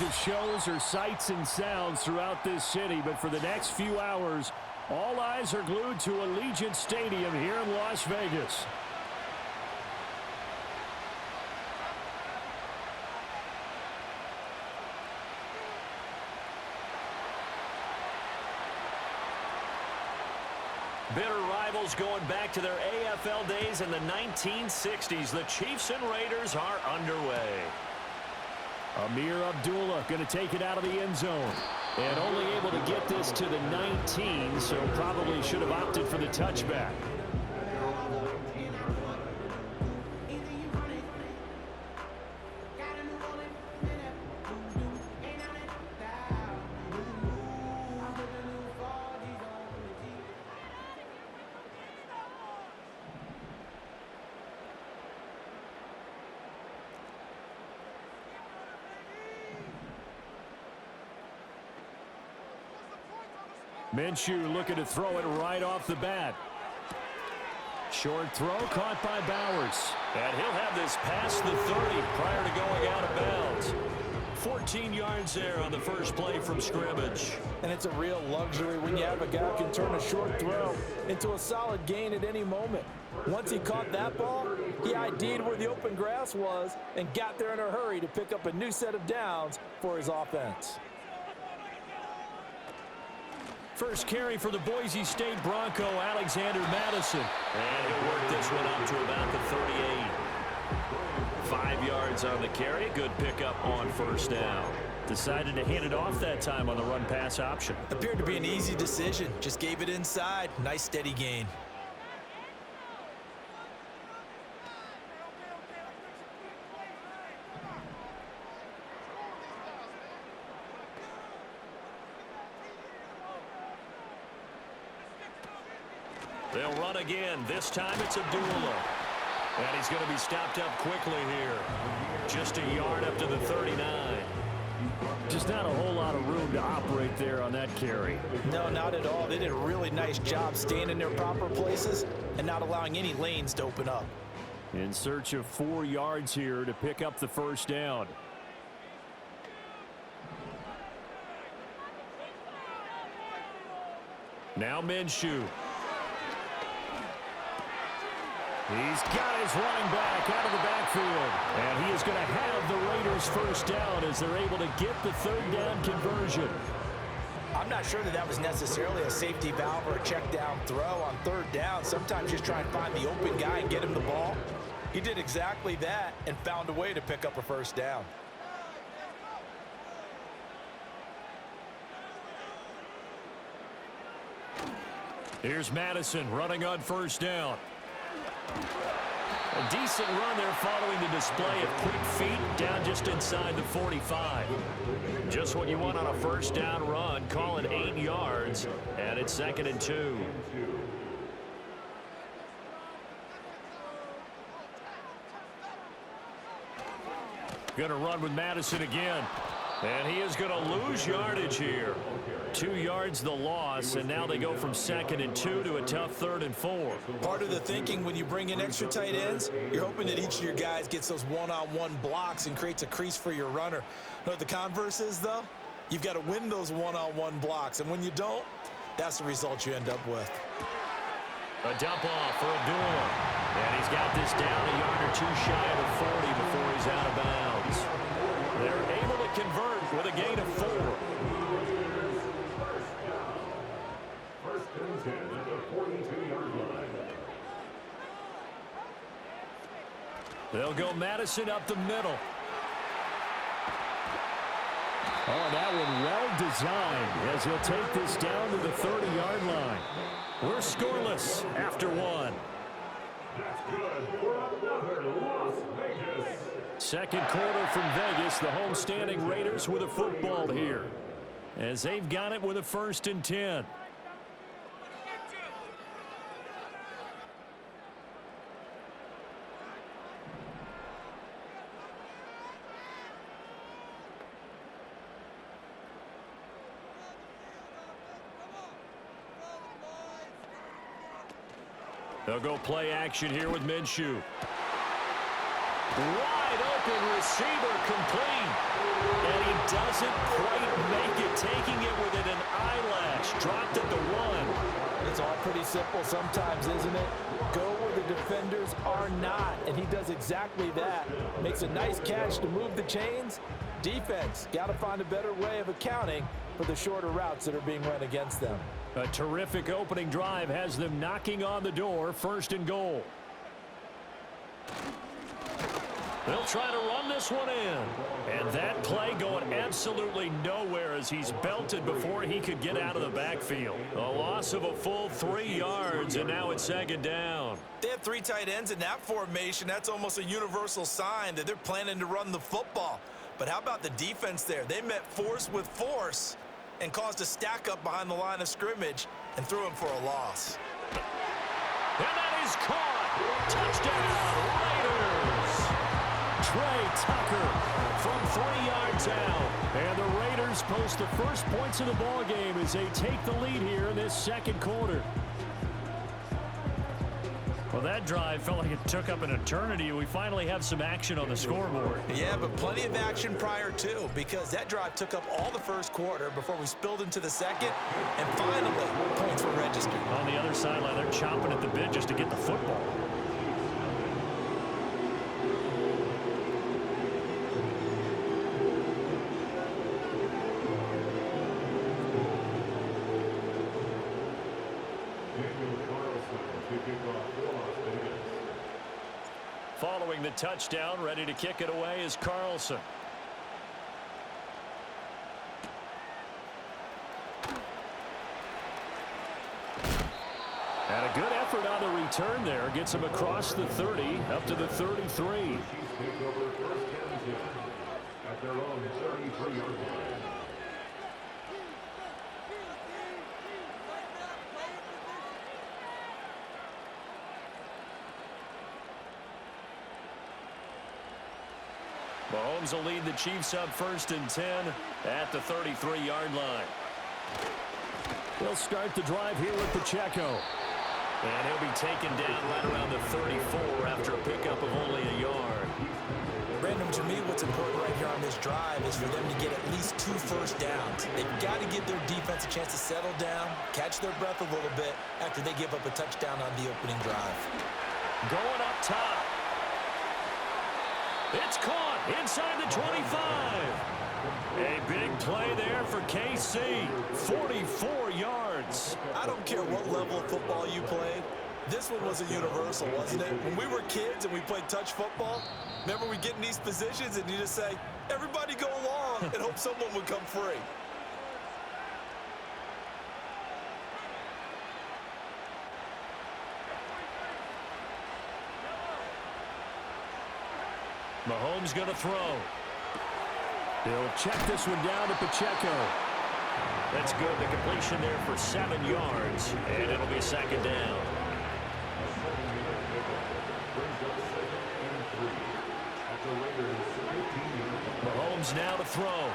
barrage of shows or sights and sounds throughout this city, but for the next few hours, all eyes are glued to Allegiant Stadium here in Las Vegas. Bitter rivals going back to their AFL days in the 1960s. The Chiefs and Raiders are underway. Amir Abdullah going to take it out of the end zone. And only able to get this to the 19, so probably should have opted for the touchback. Minshew looking to throw it right off the bat. Short throw caught by Bowers. And he'll have this past the 30 prior to going out of bounds. 14 yards there on the first play from scrimmage. And it's a real luxury when you have a guy who can turn a short throw into a solid gain at any moment. Once he caught that ball, he ID'd where the open grass was and got there in a hurry to pick up a new set of downs for his offense. First carry for the Boise State Bronco, Alexander Madison. And he'll work this one up to about the 38. 5 yards on the carry. Good pickup on first down. Decided to hand it off that time on the run-pass option. Appeared to be an easy decision. Just gave it inside. Nice steady gain. They'll run again. This time it's Abdullah. And he's going to be stopped up quickly here. Just a yard up to the 39. Just not a whole lot of room to operate there on that carry. No, not at all. They did a really nice job staying in their proper places and not allowing any lanes to open up. In search of 4 yards here to pick up the first down. Now Minshew. He's got his running back out of the backfield. And he is going to have the Raiders first down as they're able to get the third down conversion. I'm not sure that was necessarily a safety valve or a check down throw on third down. Sometimes just try and find the open guy and get him the ball. He did exactly that and found a way to pick up a first down. Here's Madison running on first down. A decent run there following the display of quick feet down just inside the 45. Just what you want on a first down run. Call it 8 yards, and it's 2nd and 2. Going to run with Madison again. And he is going to lose yardage here. 2 yards the loss, and now they go from 2nd and 2 to a tough 3rd and 4. Part of the thinking when you bring in extra tight ends, you're hoping that each of your guys gets those one-on-one blocks and creates a crease for your runner. You know what the converse is, though? You've got to win those one-on-one blocks, and when you don't, that's the result you end up with. A dump off for Abdullah. And he's got this down a yard or 2 shy of the 40 before he's out of bounds. They're able to convert with a gain of 4. First and 10 at the 42-yard line. They'll go Madison up the middle. Oh, that one well designed as he'll take this down to the 30-yard line. We're scoreless after 1. That's good for another Las Vegas. Second quarter from Vegas, the homestanding Raiders with a football here as they've got it with a 1st and 10. They'll go play action here with Minshew. Wide open receiver complete. And he doesn't quite make it, taking it within an eyelash. Dropped at the 1. It's all pretty simple sometimes, isn't it? Go where the defenders are not, and he does exactly that. Makes a nice catch to move the chains. Defense, got to find a better way of accounting for the shorter routes that are being run against them. A terrific opening drive has them knocking on the door, 1st and goal. They'll try to run this one in. And that play going absolutely nowhere as he's belted before he could get out of the backfield. A loss of a full 3 yards, and now it's 2nd down. They have 3 tight ends in that formation. That's almost a universal sign that they're planning to run the football. But how about the defense there? They met force with force and caused a stack up behind the line of scrimmage and threw him for a loss. And that is caught. Touchdown, Raiders. Trey Tucker from 3 yards out. And the Raiders post the first points of the ball game as they take the lead here in this 2nd quarter. Well, that drive felt like it took up an eternity. We finally have some action on the scoreboard. Yeah, but plenty of action prior to, because that drive took up all the 1st quarter before we spilled into the 2nd, and finally, points were registered. On the other sideline, they're chomping at the bit just to get the football. Following the touchdown, ready to kick it away is Carlson. And a good effort on the return there. Gets him across the 30, up to the 33. At their own 33-yard line. Mahomes will lead the Chiefs up 1st and 10 at the 33-yard line. They'll start the drive here with Pacheco. And he'll be taken down right around the 34 after a pickup of only a yard. Brandon, to me, what's important right here on this drive is for them to get at least 2 first downs. They've got to give their defense a chance to settle down, catch their breath a little bit after they give up a touchdown on the opening drive. Going up top. It's caught inside the 25. A big play there for KC. 44 yards. I don't care what level of football you played. This one was a universal, wasn't it? When we were kids and we played touch football, remember we get in these positions and you just say, everybody go along and hope someone would come free. Mahomes going to throw. He'll check this one down to Pacheco. That's good. The completion there for 7 yards, and it'll be 2nd down. Mahomes now to throw.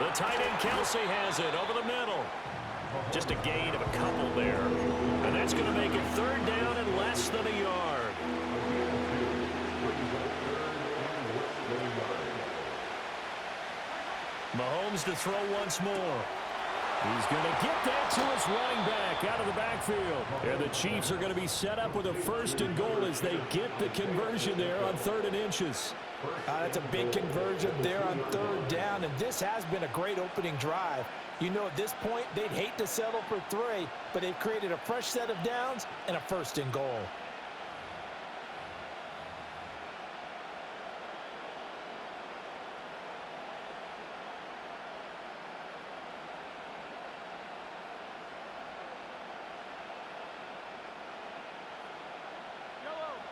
The tight end Kelsey has it over the middle. Just a gain of a couple there. And that's going to make it 3rd down and less than a yard. Mahomes to throw once more. He's going to get that to his running back out of the backfield. And the Chiefs are going to be set up with a 1st and goal as they get the conversion there on 3rd and inches. That's a big conversion there on 3rd down, and this has been a great opening drive. You know, at this point, they'd hate to settle for 3, but they've created a fresh set of downs and a 1st and goal.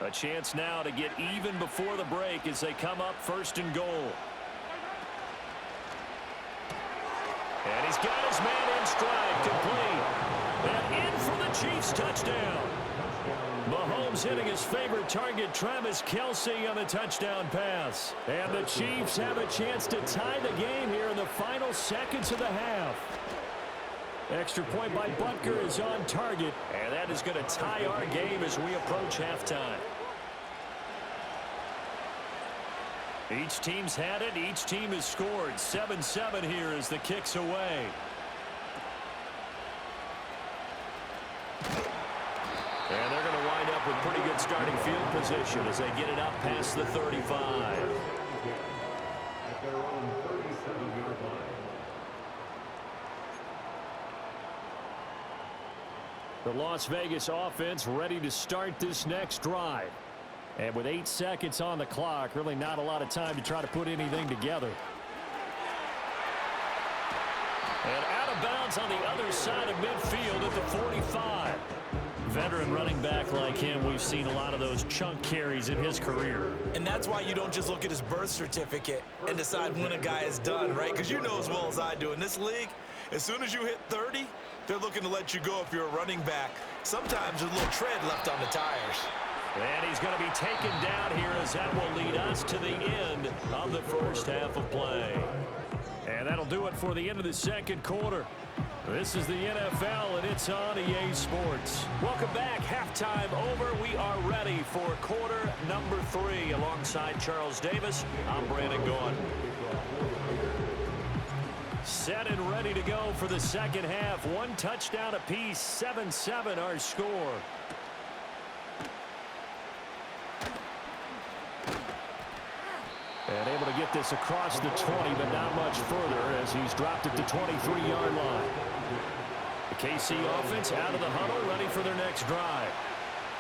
A chance now to get even before the break as they come up 1st and goal. And he's got his man in stride, complete. And in for the Chiefs touchdown. Mahomes hitting his favorite target, Travis Kelsey, on the touchdown pass. And the Chiefs have a chance to tie the game here in the final seconds of the half. Extra point by Butker is on target, and that is going to tie our game as we approach halftime. Each team's had it. Each team has scored. 7-7 here as the kick's away. And they're going to wind up with pretty good starting field position as they get it up past the 35. At their own 37-yard line. The Las Vegas offense ready to start this next drive. And with 8 seconds on the clock, really not a lot of time to try to put anything together. And out of bounds on the other side of midfield at the 45. Veteran running back like him, we've seen a lot of those chunk carries in his career. And that's why you don't just look at his birth certificate and decide when a guy is done, right? Because you know as well as I do, in this league, as soon as you hit 30, they're looking to let you go if you're a running back. Sometimes there's a little tread left on the tires. And he's going to be taken down here as that will lead us to the end of the first half of play. And that'll do it for the end of the second quarter. This is the NFL, and it's on EA Sports. Welcome back. Halftime over. We are ready for quarter number 3. Alongside Charles Davis, I'm Brandon Gaughan. Set and ready to go for the second half. 1 touchdown apiece. 7-7 our score. And able to get this across the 20, but not much further as he's dropped it to 23-yard line. The KC offense out of the huddle, ready for their next drive.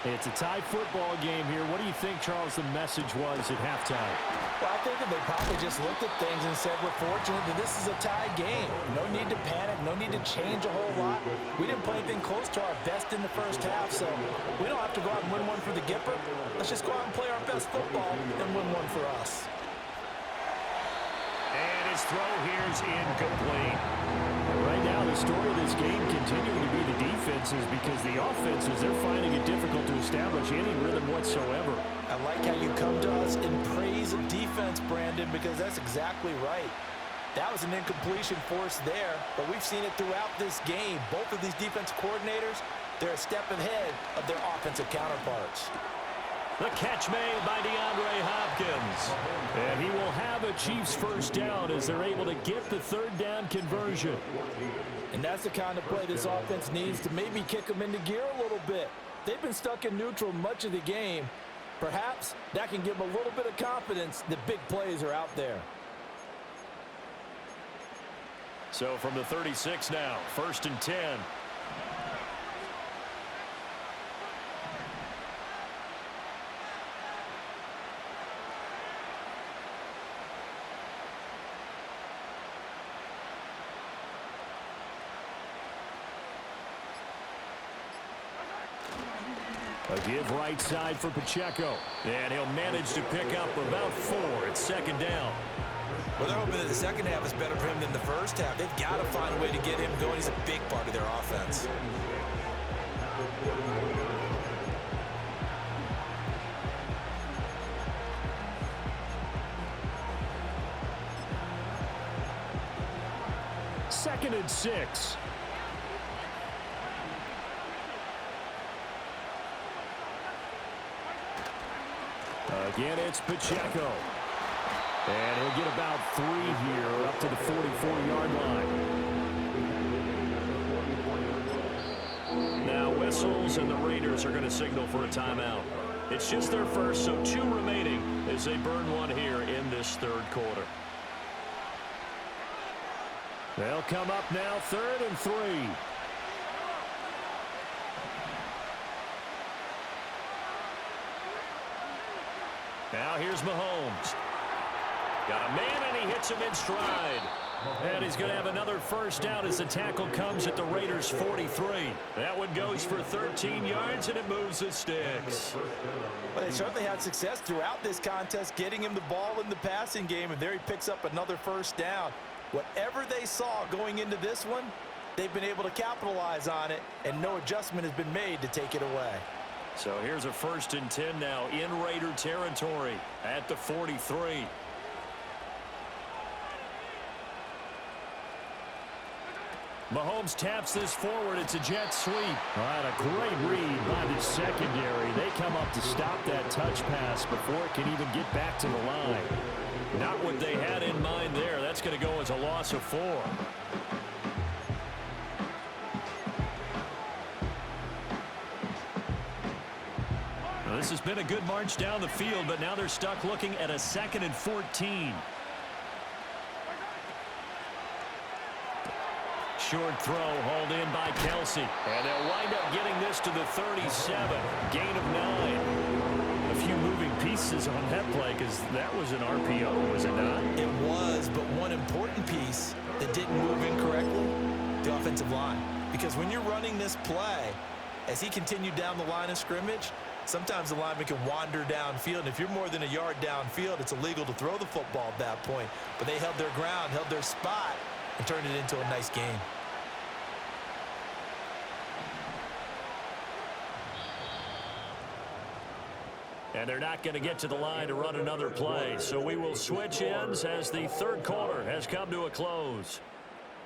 It's a tie football game here. What do you think, Charles, the message was at halftime? Well, I think that they probably just looked at things and said, we're fortunate that this is a tie game. No need to panic, no need to change a whole lot. We didn't play anything close to our best in the first half, so we don't have to go out and win one for the Gipper. Let's just go out and play our best football and win one for us. And his throw here's incomplete. Right now, the story of this game continuing to be the defenses, because the offenses, they're finding it difficult to establish any rhythm whatsoever. I like how you come to us in praise of defense, Brandon, because that's exactly right. That was an incompletion forced there, but we've seen it throughout this game. Both of these defense coordinators, they're a step ahead of their offensive counterparts. The catch made by DeAndre Hopkins. And he will have a Chiefs first down as they're able to get the third down conversion. And that's the kind of play this offense needs to maybe kick them into gear a little bit. They've been stuck in neutral much of the game. Perhaps that can give them a little bit of confidence that big plays are out there. So from the 36 now, 1st and 10. A give right side for Pacheco. And he'll manage to pick up about 4. It's 2nd down. Well, they're hoping that the second half is better for him than the first half. They've got to find a way to get him going. He's a big part of their offense. Second and 6. Again, it's Pacheco. And he'll get about 3 here up to the 44-yard line. Now whistles, and the Raiders are going to signal for a timeout. It's just their first, so 2 remaining as they burn one here in this third quarter. They'll come up now, 3rd and 3. Now here's Mahomes. Got a man, and he hits him in stride. And he's going to have another first down as the tackle comes at the Raiders' 43. That one goes for 13 yards, and it moves the sticks. Well, they certainly had success throughout this contest, getting him the ball in the passing game, and there he picks up another first down. Whatever they saw going into this one, they've been able to capitalize on it, and no adjustment has been made to take it away. So here's a 1st and 10 now in Raider territory at the 43. Mahomes taps this forward. It's a jet sweep. All right, a great read by the secondary. They come up to stop that touch pass before it can even get back to the line. Not what they had in mind there. That's going to go as a loss of 4. Well, this has been a good march down the field, but now they're stuck looking at a 2nd and 14. Short throw hauled in by Kelsey. And they'll wind up getting this to the 37. Gain of 9. A few moving pieces on that play because that was an RPO, was it not? It was, but one important piece that didn't move incorrectly, the offensive line. Because when you're running this play, as he continued down the line of scrimmage, sometimes the lineman can wander downfield. And if you're more than a yard downfield, it's illegal to throw the football at that point. But they held their ground, held their spot, and turned it into a nice game. And they're not going to get to the line to run another play. So we will switch ends as the third quarter has come to a close.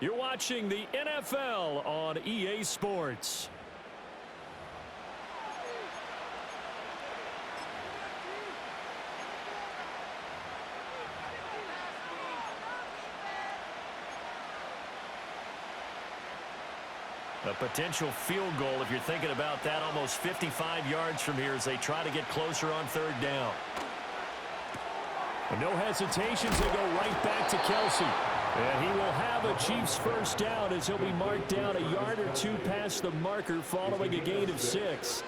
You're watching the NFL on EA Sports. A potential field goal, if you're thinking about that, almost 55 yards from here as they try to get closer on 3rd down. And no hesitations, they go right back to Kelsey. And he will have a Chiefs first down as he'll be marked down a yard or 2 past the marker following a gain of 6.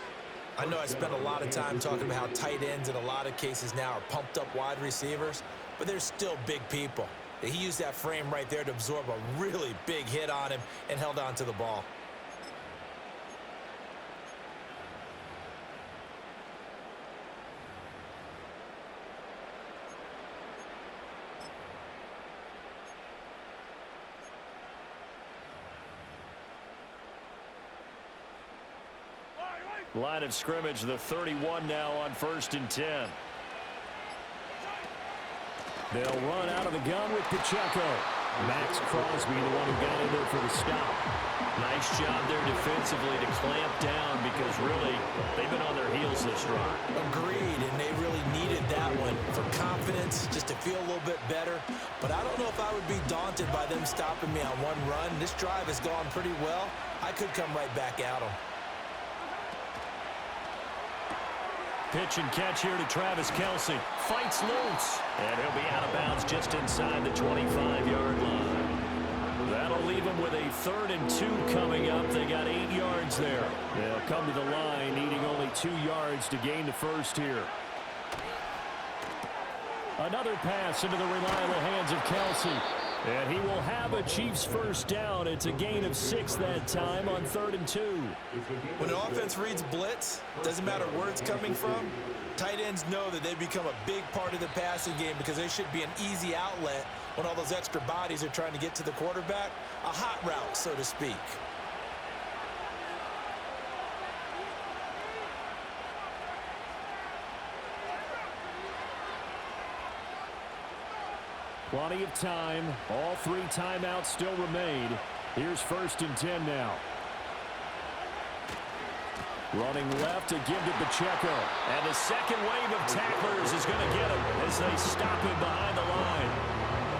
I know I spent a lot of time talking about how tight ends in a lot of cases now are pumped up wide receivers, but they're still big people. He used that frame right there to absorb a really big hit on him and held on to the ball. Line of scrimmage, the 31 now on 1st and 10. They'll run out of the gun with Pacheco. Max Crosby, the one who got in there for the stop. Nice job there defensively to clamp down because really they've been on their heels this drive. Agreed, and they really needed that one for confidence, just to feel a little bit better. But I don't know if I would be daunted by them stopping me on one run. This drive has gone pretty well. I could come right back at them. Pitch and catch here to Travis Kelsey. Fights loose. And he'll be out of bounds just inside the 25-yard line. That'll leave him with a 3rd and 2 coming up. They got 8 yards there. They'll come to the line, needing only 2 yards to gain the first here. Another pass into the reliable hands of Kelsey. And he will have a Chiefs first down. It's a gain of 6 that time on 3rd and 2. When the offense reads blitz, doesn't matter where it's coming from, tight ends know that they become a big part of the passing game because they should be an easy outlet when all those extra bodies are trying to get to the quarterback. A hot route, so to speak. Plenty of time. All 3 timeouts still remain. Here's 1st and 10 now. Running left to give to Pacheco. And the second wave of tacklers is going to get him as they stop him behind the line.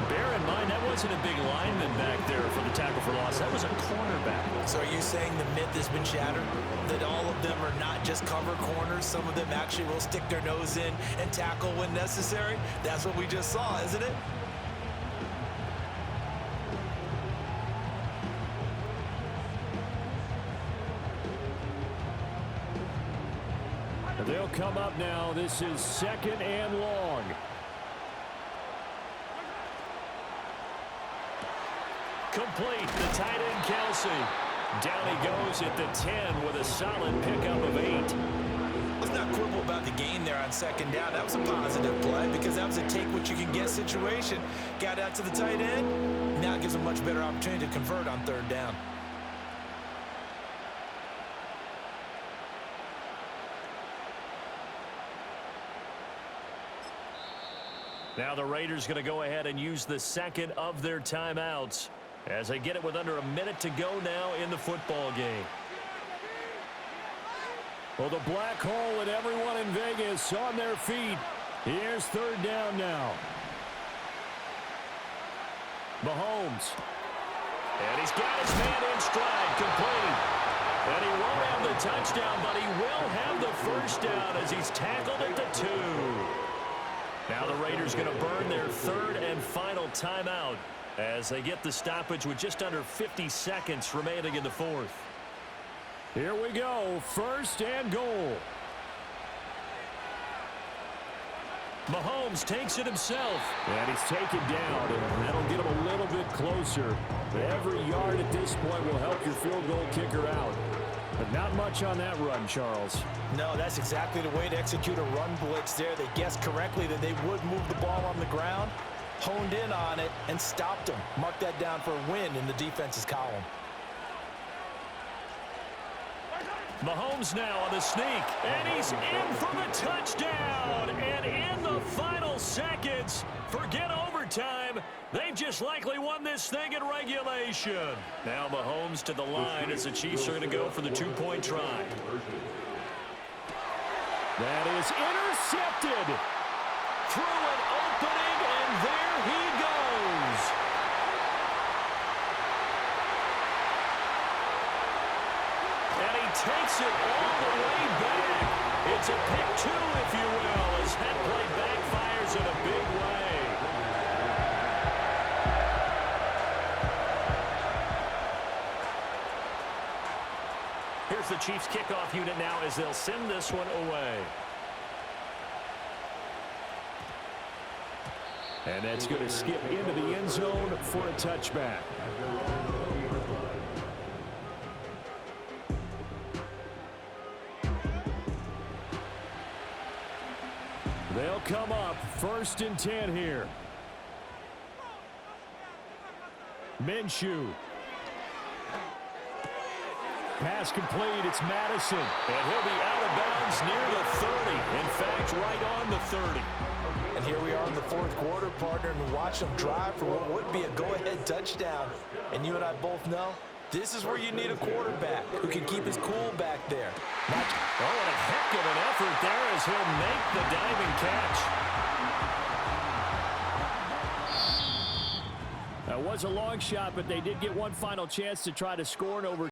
Bear in mind, that wasn't a big lineman back there for the tackle for loss. That was a cornerback. So are you saying the myth has been shattered? That all of them are not just cover corners? Some of them actually will stick their nose in and tackle when necessary? That's what we just saw, isn't it? They'll come up now. This is 2nd and long. Complete. The tight end, Kelsey. Down he goes at the 10 with a solid pickup of 8. Let's not quibble about the gain there on 2nd down. That was a positive play because that was a take-what-you-can-get situation. Got out to the tight end. Now it gives a much better opportunity to convert on 3rd down. Now the Raiders going to go ahead and use the 2nd of their timeouts. as they get it with under a minute to go now in the football game. Well, the black hole and everyone in Vegas on their feet. Here's third down now. Mahomes. And he's got his man in stride, complete. And he won't have the touchdown, but he will have the first down as he's tackled at the 2. Now the Raiders going to burn their third and final timeout as they get the stoppage with just under 50 seconds remaining in the fourth. Here we go, first and goal. Mahomes takes it himself. And he's taken down, and that'll get him a little bit closer. Every yard at this point will help your field goal kicker out. But not much on that run, Charles. No, that's exactly the way to execute a run blitz there. They guessed correctly that they would move the ball on the ground, honed in on it, and stopped them. Mark that down for a win in the defense's column. Mahomes now on the sneak, and he's in for the touchdown. And in the final seconds, forget overtime. They've just likely won this thing in regulation. Now Mahomes to the line as the Chiefs are going to go for the two-point try. That is intercepted. Through an opening, and there he goes. And he takes it all the way back. It's a pick 2, if you will, as that play backfires in a big way. Here's the Chiefs kickoff unit now as they'll send this one away. And that's going to skip into the end zone for a touchback. They'll come up first and 10 here. Minshew. Pass complete. It's Madison. And he'll be out of bounds near the 30. In fact, right on the 30. And here we are in the fourth quarter, partner, and watch them drive for what would be a go-ahead touchdown. And you and I both know this is where you need a quarterback who can keep his cool back there. Oh, and a heck of an effort there as he'll make the diving catch. That was a long shot, but they did get one final chance to try to score and over.